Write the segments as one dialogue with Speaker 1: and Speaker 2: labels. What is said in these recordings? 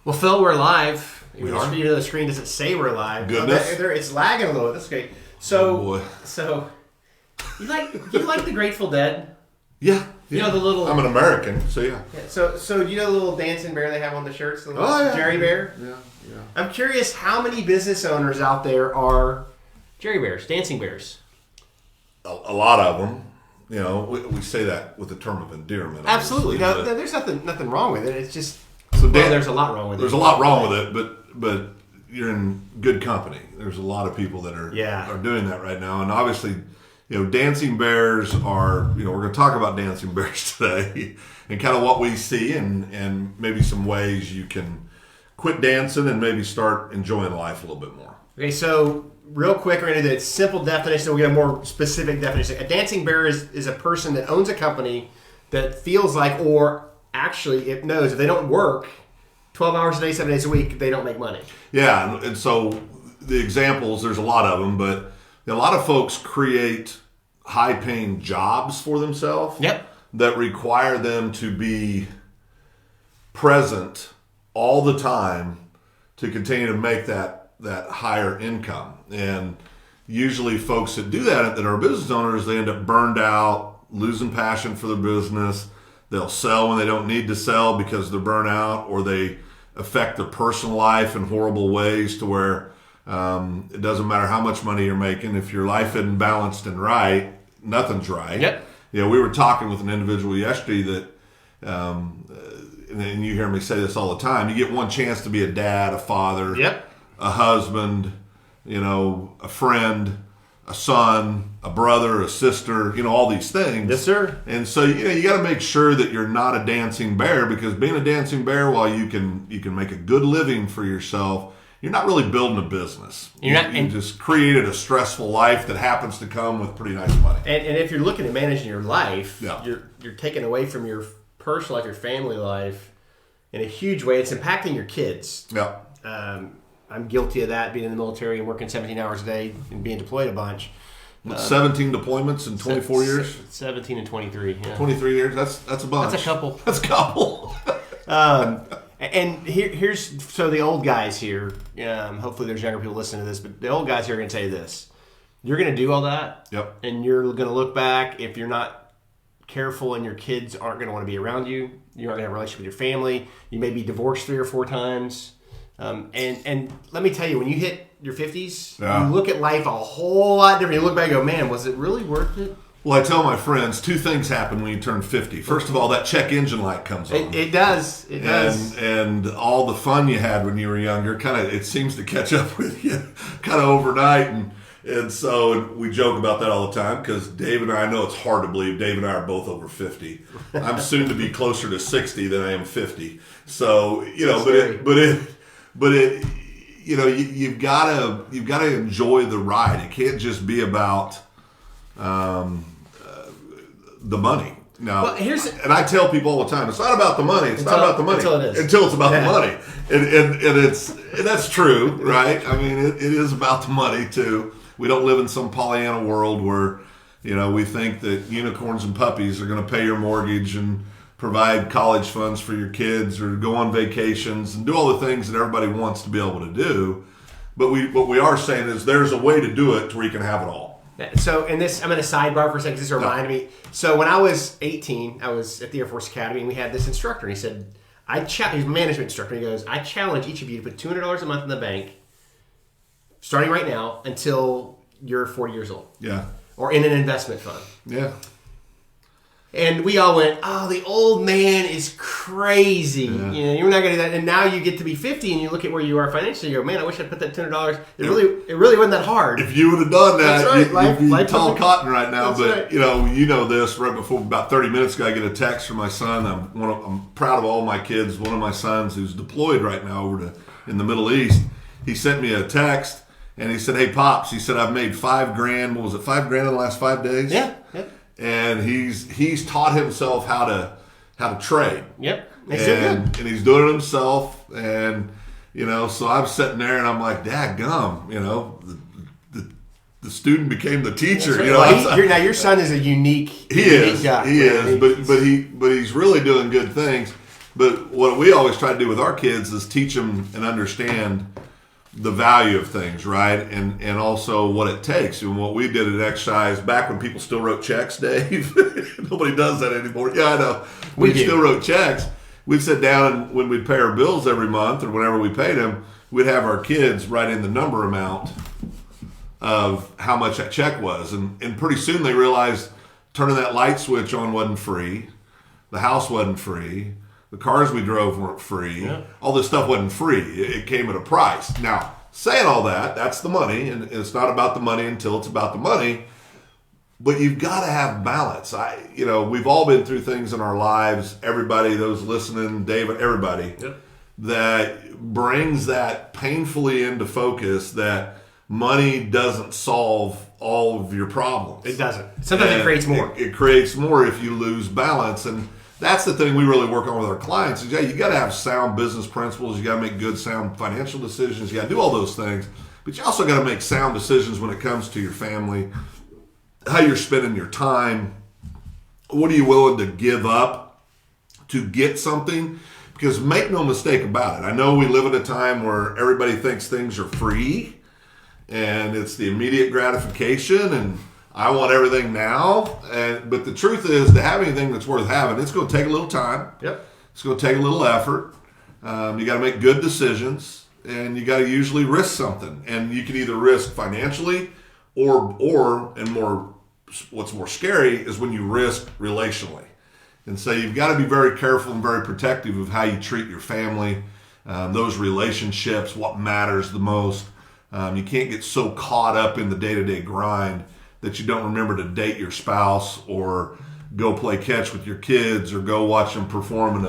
Speaker 1: Well, Phil, we're live.
Speaker 2: We are?
Speaker 1: You know, the screen doesn't say we're live.
Speaker 2: Goodness.
Speaker 1: It's lagging a little bit. That's great. So,
Speaker 2: Oh, boy.
Speaker 1: so you like the Grateful Dead?
Speaker 2: Yeah.
Speaker 1: You know the little.
Speaker 2: I'm an American, so yeah.
Speaker 1: Yeah, so you know the little dancing bear they have on the shirts, the little
Speaker 2: yeah.
Speaker 1: Jerry Bear.
Speaker 2: Yeah.
Speaker 1: I'm curious how many business owners out there are Jerry Bears, dancing bears.
Speaker 2: A lot of them. You know, we say that with the term of endearment.
Speaker 1: Absolutely. No,
Speaker 2: obviously,
Speaker 1: there's nothing wrong with it. It's just there's a lot wrong with it.
Speaker 2: There's a lot wrong with it, but you're in good company. There's a lot of people that are doing that right now, and obviously, you know, dancing bears are. You know, we're going to talk about dancing bears today, and kind of what we see, and maybe some ways you can quit dancing and maybe start enjoying life a little bit more.
Speaker 1: Okay, so real quick, we're going to do the simple definition. We'll get a more specific definition. A dancing bear is a person that owns a company that feels like, or actually it knows if they don't work 12 hours a day, 7 days a week, they don't make money.
Speaker 2: Yeah, and so the examples, there's a lot of them, but a lot of folks create high-paying jobs for themselves that require them to be present all the time to continue to make that higher income. And usually folks that do that are business owners, they end up burned out, losing passion for their business. They'll sell when they don't need to sell because they're burnt out, or they affect their personal life in horrible ways to where it doesn't matter how much money you're making. If your life isn't balanced and right, nothing's right.
Speaker 1: Yep.
Speaker 2: You know, we were talking with an individual yesterday that and you hear me say this all the time, you get one chance to be a dad, a father, a husband, you know, a friend, a son, a brother, a sister, you know, all these things.
Speaker 1: Yes, sir.
Speaker 2: And so, you know, you got to make sure that you're not a dancing bear, because being a dancing bear, while you can make a good living for yourself, you're not really building a business. You just created a stressful life that happens to come with pretty nice money.
Speaker 1: And if you're looking at managing your life,
Speaker 2: Yeah.
Speaker 1: you're taking away from your personal life, your family life, in a huge way. It's impacting your kids.
Speaker 2: Yeah.
Speaker 1: I'm guilty of that, being in the military and working 17 hours a day and being deployed a bunch.
Speaker 2: 17 deployments in 24 years?
Speaker 1: 17 and 23. Yeah.
Speaker 2: 23 years? That's a bunch.
Speaker 1: That's a couple.
Speaker 2: That's a couple.
Speaker 1: And here's so the old guys here. Hopefully, there's younger people listening to this, but the old guys here are going to tell you this: you're going to do all that, and you're going to look back. If you're not careful, and your kids aren't going to want to be around you, you aren't going to have a relationship with your family. You may be divorced 3 or 4 times. And let me tell you, when you hit your 50s, you look at life a whole lot different. You look back and go, man, was it really worth it?
Speaker 2: Well, I tell my friends, 2 things happen when you turn 50. First of all, that check engine light comes on.
Speaker 1: It does. It does.
Speaker 2: And all the fun you had when you were younger, it seems to catch up with you kind of overnight. And so we joke about that all the time, because Dave and I know it's hard to believe, Dave and I are both over 50. I'm soon to be closer to 60 than I am 50. So, you know, but you know, you've got to enjoy the ride. It can't just be about the money. Now, and I tell people all the time, it's not about the money. It's not about the money until it's about the money, and that's true, right? I mean, it is about the money too. We don't live in some Pollyanna world where, you know, we think that unicorns and puppies are going to pay your mortgage and provide college funds for your kids, or go on vacations and do all the things that everybody wants to be able to do. But what we are saying is there's a way to do it to where you can have it all.
Speaker 1: So, I'm going to sidebar for a second, because this reminded me. So, when I was 18, I was at the Air Force Academy, and we had this instructor, and he said, he's a management instructor, and he goes, I challenge each of you to put $200 a month in the bank, starting right now, until you're 40 years old.
Speaker 2: Yeah.
Speaker 1: Or in an investment fund.
Speaker 2: Yeah.
Speaker 1: And we all went, oh, the old man is crazy.
Speaker 2: Yeah.
Speaker 1: You know, you're not going to do that. And now you get to be 50 and you look at where you are financially, you go, man, I wish I'd put that $200. It really wasn't that hard.
Speaker 2: If you would have done that,
Speaker 1: that's right.
Speaker 2: you'd be tall cotton right now.
Speaker 1: That's
Speaker 2: but,
Speaker 1: right.
Speaker 2: you know this, right before about 30 minutes ago, I get a text from my son. I'm proud of all my kids. One of my sons who's deployed right now in the Middle East, he sent me a text, and he said, hey, Pops, he said, I've made $5,000. What was it, $5,000 in the last 5 days?
Speaker 1: Yeah.
Speaker 2: And he's taught himself how to trade.
Speaker 1: Yep.
Speaker 2: And he's doing it himself. And, you know, so I'm sitting there and I'm like, dadgum, you know, the student became the teacher.
Speaker 1: Right.
Speaker 2: You know,
Speaker 1: well, now your son is a unique guy.
Speaker 2: He is, but he's really doing good things. But what we always try to do with our kids is teach them and understand the value of things, right? And also what it takes. And what we did at Exercise back when people still wrote checks, Dave. Nobody does that anymore. Yeah, I know. We still wrote checks. We'd sit down and when we'd pay our bills every month or whenever we paid them, we'd have our kids write in the number amount of how much that check was. And pretty soon they realized turning that light switch on wasn't free. The house wasn't free. The cars we drove weren't free. Yeah. All this stuff wasn't free. It came at a price. Now, saying all that, that's the money, and it's not about the money until it's about the money. But you've got to have balance. We've all been through things in our lives. Everybody, those listening, David, everybody, that brings that painfully into focus that money doesn't solve all of your problems.
Speaker 1: It doesn't. Sometimes it creates more.
Speaker 2: It creates more if you lose balance. And that's the thing we really work on with our clients is, you got to have sound business principles. You got to make good, sound financial decisions. You got to do all those things. But you also got to make sound decisions when it comes to your family, how you're spending your time. What are you willing to give up to get something? Because make no mistake about it. I know we live at a time where everybody thinks things are free and it's the immediate gratification and I want everything now. But the truth is, to have anything that's worth having, it's going to take a little time.
Speaker 1: Yep.
Speaker 2: It's going to take a little effort. You got to make good decisions, and you got to usually risk something. And you can either risk financially, and what's more scary is when you risk relationally. And so you've got to be very careful and very protective of how you treat your family, those relationships, what matters the most. You can't get so caught up in the day-to-day grind that you don't remember to date your spouse or go play catch with your kids or go watch them perform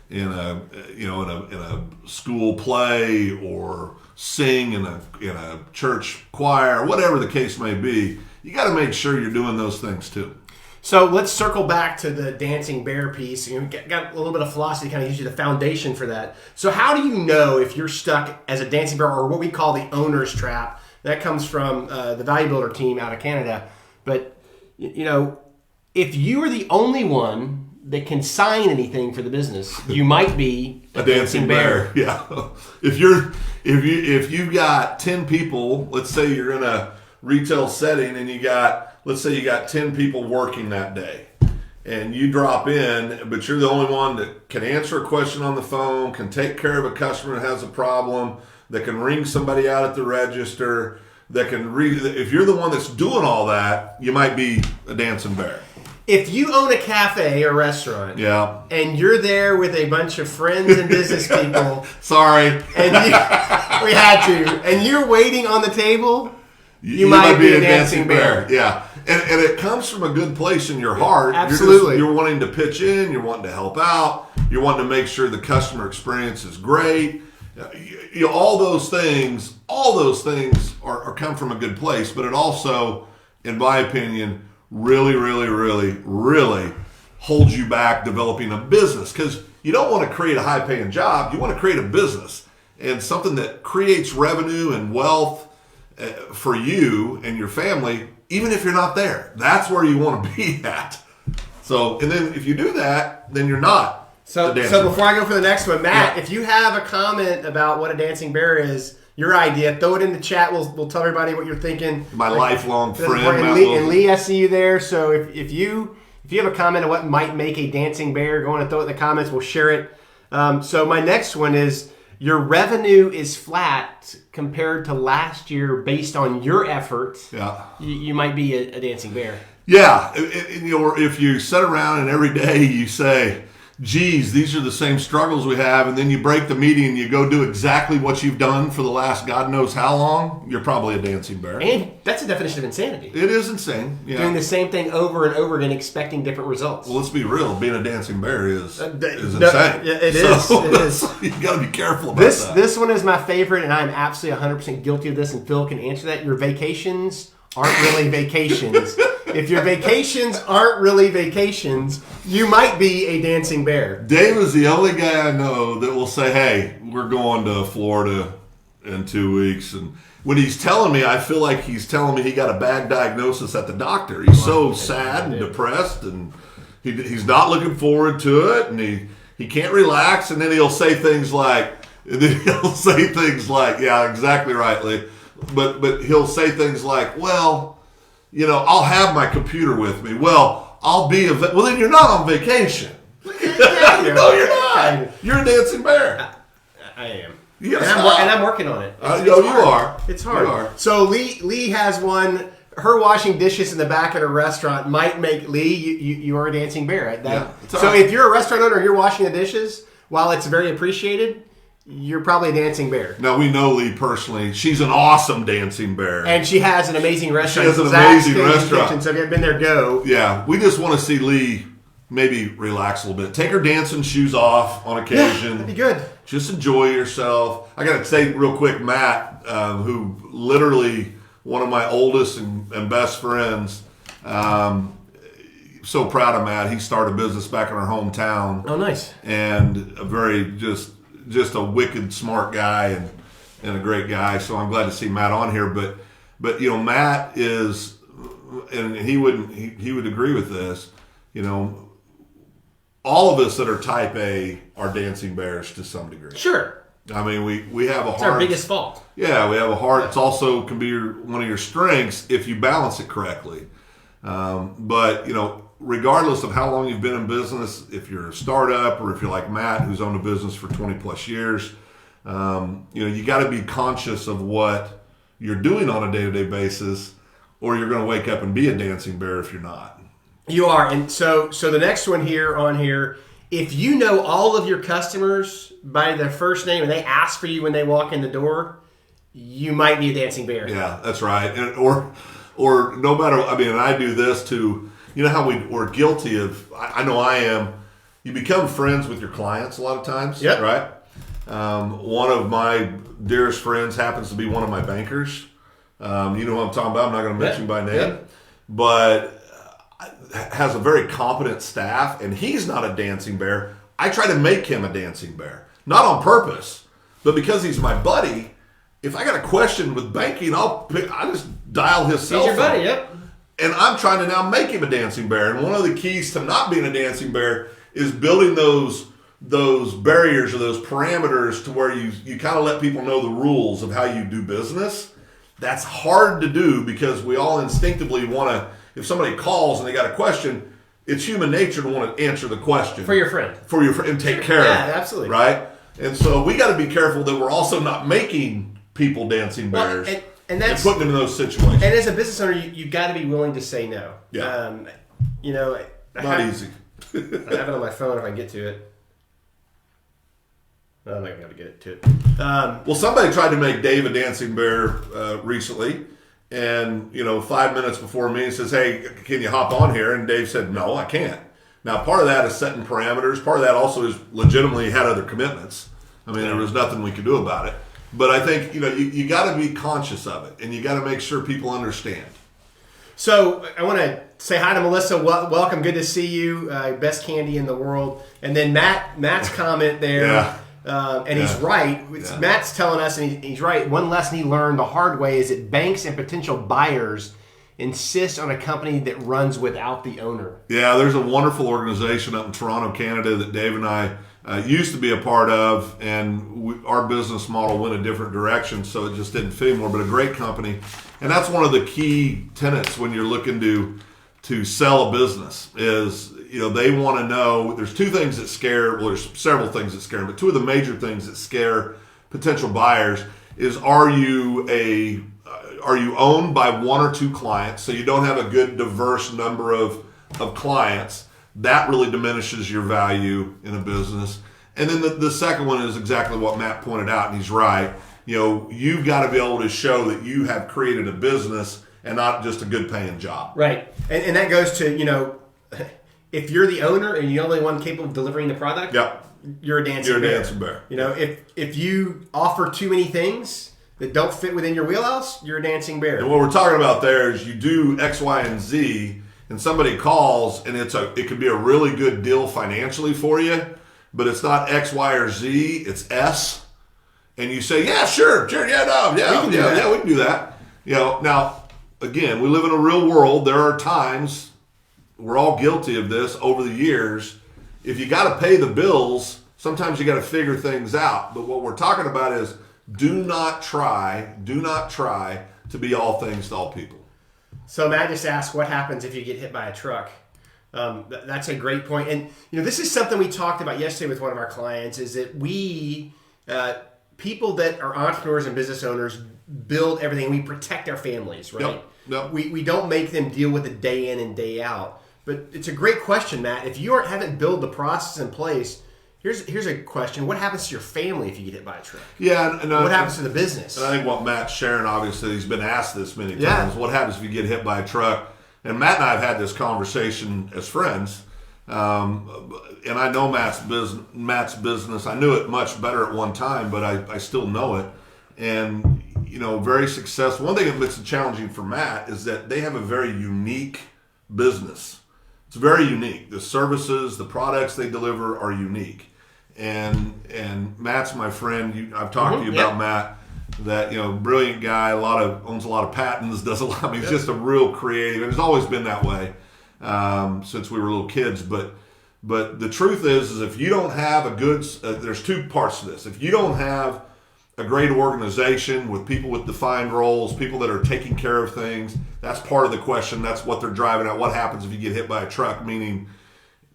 Speaker 2: in a school play or sing in a church choir, whatever the case may be. You got to make sure you're doing those things too.
Speaker 1: So let's circle back to the dancing bear piece. You got a little bit of philosophy, kind of gives you the foundation for that. So how do you know if you're stuck as a dancing bear or what we call the owner's trap? That comes from the Value Builder team out of Canada. But, if you are the only one that can sign anything for the business, you might be a dancing bear.
Speaker 2: Yeah. If you've got 10 people, let's say you're in a retail setting and let's say you got 10 people working that day. And you drop in, but you're the only one that can answer a question on the phone, can take care of a customer that has a problem, that can ring somebody out at the register, that can read. If you're the one that's doing all that, you might be a dancing bear.
Speaker 1: If you own a cafe or restaurant, and you're there with a bunch of friends and business people,
Speaker 2: sorry,
Speaker 1: and we had to, and you're waiting on the table, you might be a dancing bear.
Speaker 2: Yeah. And it comes from a good place in your heart.
Speaker 1: Absolutely.
Speaker 2: You're wanting to pitch in. You're wanting to help out. You're wanting to make sure the customer experience is great. All those things are come from a good place. But it also, in my opinion, really, really, really, really holds you back developing a business. Because you don't want to create a high-paying job. You want to create a business and something that creates revenue and wealth for you and your family. Even if you're not there, that's where you want to be at. So, and then if you do that, then you're not.
Speaker 1: So before I go for the next one, Matt, if you have a comment about what a dancing bear is, your idea, throw it in the chat. We'll tell everybody what you're thinking.
Speaker 2: My lifelong friend,
Speaker 1: and Lee, I see you there. So if you have a comment on what might make a dancing bear, go on and throw it in the comments. We'll share it. So my next one is, your revenue is flat compared to last year based on your efforts.
Speaker 2: Yeah,
Speaker 1: you might be a dancing bear.
Speaker 2: Yeah, if you sit around and every day you say, geez, these are the same struggles we have, and then you break the meeting and you go do exactly what you've done for the last God knows how long, you're probably a dancing bear.
Speaker 1: And that's a definition of insanity.
Speaker 2: It is insane. Yeah.
Speaker 1: Doing the same thing over and over again, expecting different results.
Speaker 2: Well, let's be real. Being a dancing bear is insane.
Speaker 1: It is.
Speaker 2: You got to be careful about that.
Speaker 1: This one is my favorite, and I'm absolutely 100% guilty of this, and Phil can answer that. Your vacations aren't really vacations. If your vacations aren't really vacations, you might be a dancing bear.
Speaker 2: Dave is the only guy I know that will say, hey, we're going to Florida in 2 weeks. And when he's telling me, I feel like he's telling me he got a bad diagnosis at the doctor. He's so sad and depressed, and he's not looking forward to it. And he can't relax, and then he'll say things like, yeah, exactly right, Lee. But he'll say things like, well, I'll have my computer with me. Well, I'll be well, then you're not on vacation. No, you're not. You're a dancing bear.
Speaker 1: I am. And I'm working on it.
Speaker 2: You are.
Speaker 1: It's hard. So Lee has one. Her washing dishes in the back of a restaurant might make Lee, you are a dancing bear. If you're a restaurant owner and you're washing the dishes, while it's very appreciated, you're probably a dancing bear.
Speaker 2: Now, we know Lee personally. She's an awesome dancing bear.
Speaker 1: And she has an amazing restaurant.
Speaker 2: She has an amazing restaurant.
Speaker 1: Kitchen, so if you haven't been there, go.
Speaker 2: Yeah, we just want to see Lee maybe relax a little bit. Take her dancing shoes off on occasion.
Speaker 1: That'd be good.
Speaker 2: Just enjoy yourself. I got to say real quick, Matt, who literally one of my oldest and best friends, so proud of Matt. He started a business back in our hometown.
Speaker 1: Oh, nice.
Speaker 2: And a very just a wicked smart guy and a great guy. So I'm glad to see Matt on here. But Matt is, and he would agree with this. All of us that are type A are dancing bears to some degree.
Speaker 1: Sure.
Speaker 2: I mean, we have a heart.
Speaker 1: It's our biggest fault.
Speaker 2: Yeah, we have a heart. It's also can be one of your strengths if you balance it correctly. But regardless of how long you've been in business, if you're a startup or if you're like Matt, who's owned a business for 20 plus years, you got to be conscious of what you're doing on a day-to-day basis, or you're going to wake up and be a dancing bear if you're not.
Speaker 1: You are. And so the next one here, if you know all of your customers by their first name and they ask for you when they walk in the door, you might be a dancing bear.
Speaker 2: Yeah, that's right. And or no matter, and I do this too. You know how we're guilty of, I know I am, you become friends with your clients a lot of times,
Speaker 1: yep.
Speaker 2: Right? One of my dearest friends happens to be one of my bankers. You know who I'm talking about. I'm not going to mention by name. But has a very competent staff, and he's not a dancing bear. I try to make him a dancing bear. Not on purpose, but because he's my buddy. If I got a question with banking, I just dial his cell phone.
Speaker 1: He's your buddy, yep.
Speaker 2: And I'm trying to now make him a dancing bear. And one of the keys to not being a dancing bear is building those barriers or those parameters to where you kind of let people know the rules of how you do business. That's hard to do because we all instinctively want to, if somebody calls and they got a question, it's human nature to want to answer the question.
Speaker 1: For your friend.
Speaker 2: And take care of it.
Speaker 1: Yeah, absolutely.
Speaker 2: Right? And so we got to be careful that we're also not making people dancing bears.
Speaker 1: Well, and that's
Speaker 2: putting them in those situations.
Speaker 1: And as a business owner, you've got to be willing to say no.
Speaker 2: Yeah.
Speaker 1: Not
Speaker 2: easy.
Speaker 1: I have it on my phone if I can get to it. I'm not going to be able to get it to it.
Speaker 2: Well, somebody tried to make Dave a dancing bear recently. And, 5 minutes before me, he says, hey, can you hop on here? And Dave said, no, I can't. Now, part of that is setting parameters. Part of that also is legitimately had other commitments. There was nothing we could do about it. But I think, you got to be conscious of it. And you got to make sure people understand. So
Speaker 1: I want to say hi to Melissa. Welcome. Good to see you. Best candy in the world. And then Matt's comment there.
Speaker 2: Yeah.
Speaker 1: And he's right. Matt's telling us, and he's right. One lesson he learned the hard way is that banks and potential buyers insist on a company that runs without the owner. Yeah, there's a wonderful organization up in Toronto, Canada that Dave and I used to be a part of, and our business model went a different direction, so it just didn't fit anymore, but a great company. And that's one of the key tenets when you're looking to sell a business is, they want to know, there's two things that scare, well, there's several things that scare them, but two of the major things that scare potential buyers is, are you owned by one or two clients, so you don't have a good diverse number of clients. That really diminishes your value in a business. And then the second one is exactly what Matt pointed out, and he's right. You've got to be able to show that you have created a business and not just a good paying job. Right. And that goes to, if you're the owner and you're the only one capable of delivering the product, yep, you're a dancing bear. If you offer too many things that don't fit within your wheelhouse, you're a dancing bear. And what we're talking about there is you do X, Y, and Z, and somebody calls, and it could be a really good deal financially for you, but it's not X, Y, or Z, it's S. And you say, yeah, sure, we can do that. Now, again, we live in a real world. There are times, we're all guilty of this over the years.
Speaker 2: if you got to pay the bills, sometimes you got to figure things out. But what we're talking about is do not try to be all things to all people.
Speaker 1: So Matt just asked, what happens if you get hit by a truck? That's a great point. And this is something we talked about yesterday with one of our clients, is that we, people that are entrepreneurs and business owners, build everything. We protect our families, right?
Speaker 2: Yep.
Speaker 1: We don't make them deal with it day in and day out. But it's a great question, Matt. If you haven't built the process in place, here's a question. What happens to your family if you get hit by a truck?
Speaker 2: Yeah. And
Speaker 1: what happens to the business?
Speaker 2: And I think what Matt's sharing, obviously, he's been asked this many times. What happens if you get hit by a truck? And Matt and I have had this conversation as friends. And I know Matt's business. I knew it much better at one time, but I still know it. And, very successful. One thing that makes it challenging for Matt is that they have a very unique business. It's very unique. The services, the products they deliver are unique. And Matt's my friend. I've talked to you about Matt, that, brilliant guy, owns a lot of patents, does a lot. I mean, he's just a real creative, and he's always been that way since we were little kids. But the truth is if you don't have a good, there's two parts to this. If you don't have a great organization with people with defined roles, people that are taking care of things, that's part of the question. That's what they're driving at. What happens if you get hit by a truck, meaning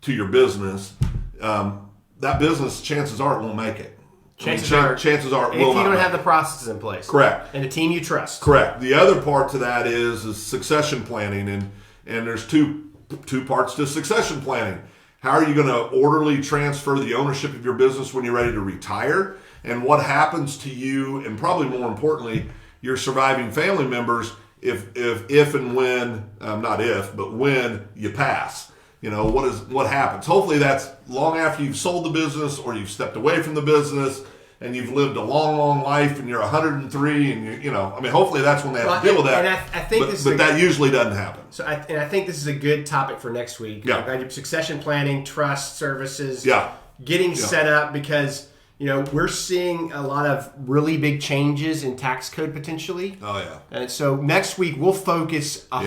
Speaker 2: to your business? That business, chances are, it won't make it.
Speaker 1: Chances are
Speaker 2: it will not.
Speaker 1: If you don't have the processes in place.
Speaker 2: Correct.
Speaker 1: And a team you trust.
Speaker 2: Correct. The other part to that is succession planning, and there's two parts to succession planning. How are you going to orderly transfer the ownership of your business when you're ready to retire? And what happens to you, and probably more importantly, your surviving family members if and when, not if, but when you pass? What happens? Hopefully that's long after you've sold the business or you've stepped away from the business and you've lived a long, long life and you're 103 and hopefully that's when they have to deal with that.
Speaker 1: And I think
Speaker 2: but that usually doesn't happen.
Speaker 1: So I think this is a good topic for next week.
Speaker 2: Yeah.
Speaker 1: Succession planning, trust services,
Speaker 2: getting
Speaker 1: set up, because we're seeing a lot of really big changes in tax code potentially.
Speaker 2: Oh yeah.
Speaker 1: And so next week we'll focus a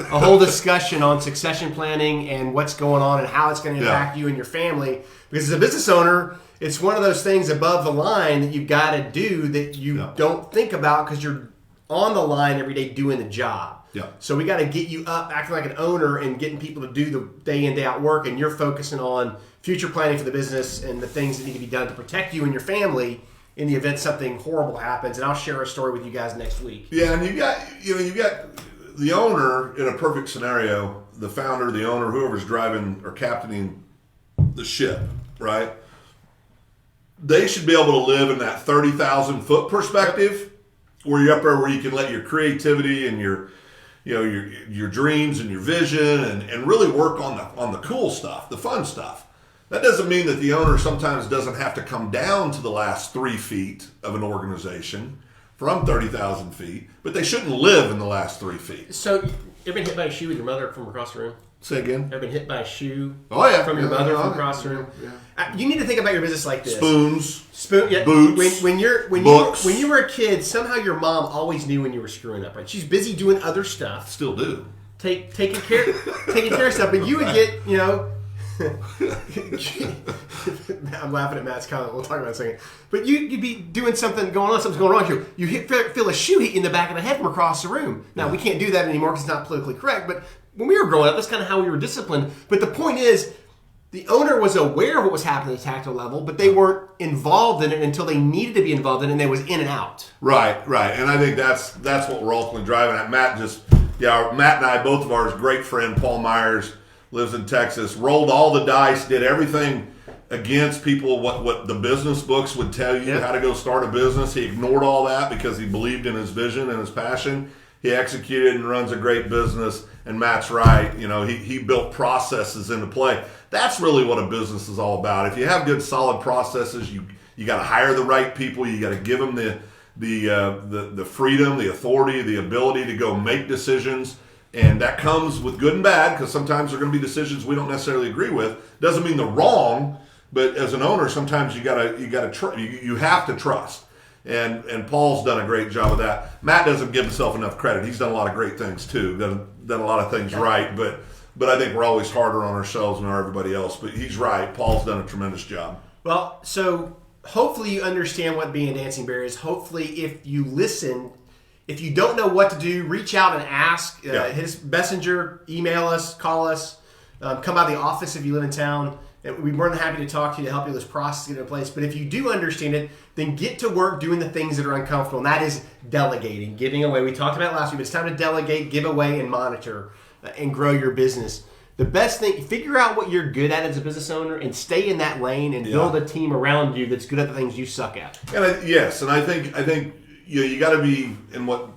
Speaker 1: whole discussion on succession planning and what's going on and how it's going to impact you and your family. Because as a business owner, it's one of those things above the line that you've got to do that you don't think about because you're on the line every day doing the job.
Speaker 2: Yeah.
Speaker 1: So we got to get you up acting like an owner and getting people to do the day in, day out work, and you're focusing on future planning for the business and the things that need to be done to protect you and your family in the event something horrible happens. And I'll share a story with you guys next week.
Speaker 2: Yeah, and you got the owner in a perfect scenario, the founder, the owner, whoever's driving or captaining the ship, right? They should be able to live in that 30,000 foot perspective where you're up there where you can let your creativity and your dreams and your vision and really work on the cool stuff, the fun stuff. That doesn't mean that the owner sometimes doesn't have to come down to the last 3 feet of an organization from 30,000 feet, but they shouldn't live in the last 3 feet.
Speaker 1: So, you ever been hit by a shoe with your mother from across the room?
Speaker 2: Say again?
Speaker 1: Ever been hit by a shoe
Speaker 2: from
Speaker 1: your mother from across the room?
Speaker 2: Yeah.
Speaker 1: You need to think about your business like this.
Speaker 2: Boots.
Speaker 1: When you were a kid, somehow your mom always knew when you were screwing up. Right? She's busy doing other stuff.
Speaker 2: Still do.
Speaker 1: Taking care of stuff, but you would get, I'm laughing at Matt's comment. We'll talk about it in a second. But you'd be doing something's going on. You feel a shoe hit you in the back of the head from across the room. Now, we can't do that anymore because it's not politically correct. But when we were growing up, that's kind of how we were disciplined. But the point is, the owner was aware of what was happening at the tactical level, but they weren't involved in it until they needed to be involved in it, and they was in and out.
Speaker 2: Right. And I think that's what we're ultimately driving at. Matt and I, both of ours, great friend Paul Myers, lives in Texas, rolled all the dice, did everything against people, what the business books would tell you, how to go start a business. He ignored all that because he believed in his vision and his passion. He executed and runs a great business, and Matt's right. He built processes into play. That's really what a business is all about. If you have good, solid processes, you got to hire the right people. You got to give them the freedom, the authority, the ability to go make decisions. And that comes with good and bad, because sometimes there are going to be decisions we don't necessarily agree with. Doesn't mean they're wrong, but as an owner, sometimes you have to trust. And Paul's done a great job of that. Matt doesn't give himself enough credit. He's done a lot of great things too. Done a lot of things right, but but I think we're always harder on ourselves than everybody else. But he's right. Paul's done a tremendous job.
Speaker 1: Well, so hopefully you understand what being a dancing bear is. Hopefully, if you listen, if you don't know what to do, reach out and ask. His messenger, email us, call us, come by the office if you live in town. We'd be more than happy to talk to you to help you with this process get in place. But if you do understand it, then get to work doing the things that are uncomfortable. And that is delegating, giving away. We talked about it last week, but it's time to delegate, give away, and monitor and grow your business. The best thing, figure out what you're good at as a business owner and stay in that lane and build a team around you that's good at the things you suck at.
Speaker 2: And I think you got to be, and what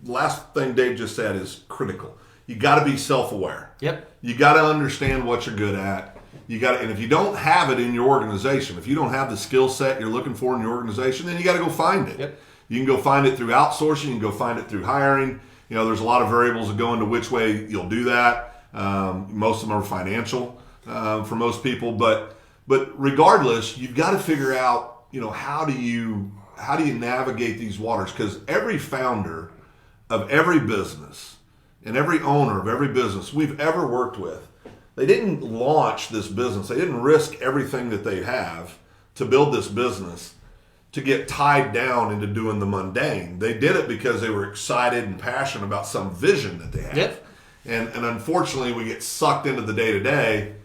Speaker 2: last thing Dave just said is critical. You got to be self-aware.
Speaker 1: Yep.
Speaker 2: You got to understand what you're good at. And if you don't have it in your organization, if you don't have the skill set you're looking for in your organization, then you got to go find it.
Speaker 1: Yep.
Speaker 2: You can go find it through outsourcing. You can go find it through hiring. There's a lot of variables that go into which way you'll do that. Most of them are financial for most people, but regardless, you've got to figure out, how do you navigate these waters? Because every founder of every business and every owner of every business we've ever worked with, they didn't launch this business. They didn't risk everything that they have to build this business to get tied down into doing the mundane. They did it because they were excited and passionate about some vision that they have.
Speaker 1: Yep.
Speaker 2: And unfortunately, we get sucked into the day-to-day,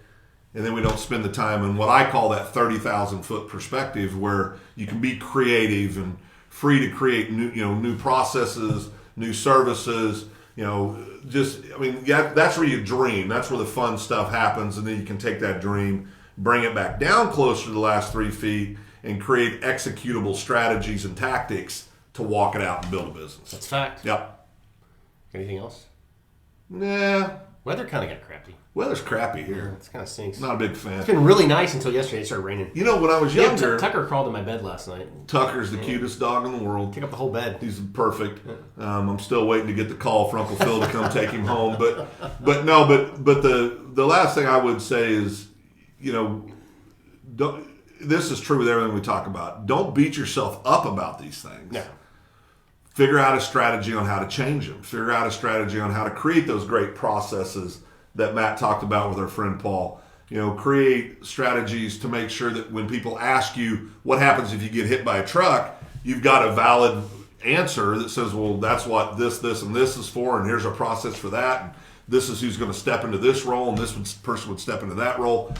Speaker 2: and then we don't spend the time in what I call that 30,000-foot perspective, where you can be creative and free to create new processes, new services. That's where you dream. That's where the fun stuff happens, and then you can take that dream, bring it back down closer to the last 3 feet, and create executable strategies and tactics to walk it out and build a business.
Speaker 1: That's fact.
Speaker 2: Yep.
Speaker 1: Anything else?
Speaker 2: Nah.
Speaker 1: Weather kind of got crappy.
Speaker 2: Weather's crappy here.
Speaker 1: It kind of stinks.
Speaker 2: Not a big fan.
Speaker 1: It's been really nice until yesterday. It started raining.
Speaker 2: When I was younger...
Speaker 1: Tucker crawled in my bed last night.
Speaker 2: Tucker's the cutest dog in the world.
Speaker 1: Took up the whole bed.
Speaker 2: He's perfect. I'm still waiting to get the call for Uncle Phil to come take him home. But the last thing I would say is, this is true with everything we talk about. Don't beat yourself up about these things.
Speaker 1: No.
Speaker 2: Figure out a strategy on how to change them. Figure out a strategy on how to create those great processes that Matt talked about with our friend Paul. Create strategies to make sure that when people ask you what happens if you get hit by a truck, you've got a valid answer that says, well, that's what this, and this is for, and here's a process for that, and this is who's going to step into this role, and this person would step into that role.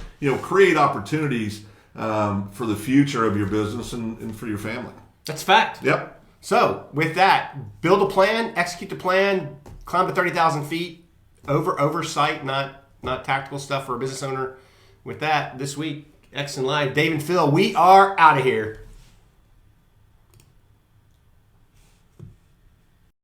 Speaker 2: Create opportunities for the future of your business and for your family.
Speaker 1: That's fact.
Speaker 2: Yep.
Speaker 1: So, with that, build a plan, execute the plan, climb to 30,000 feet, oversight, not tactical stuff for a business owner. With that, this week, X and Live, Dave and Phil, we are out of here.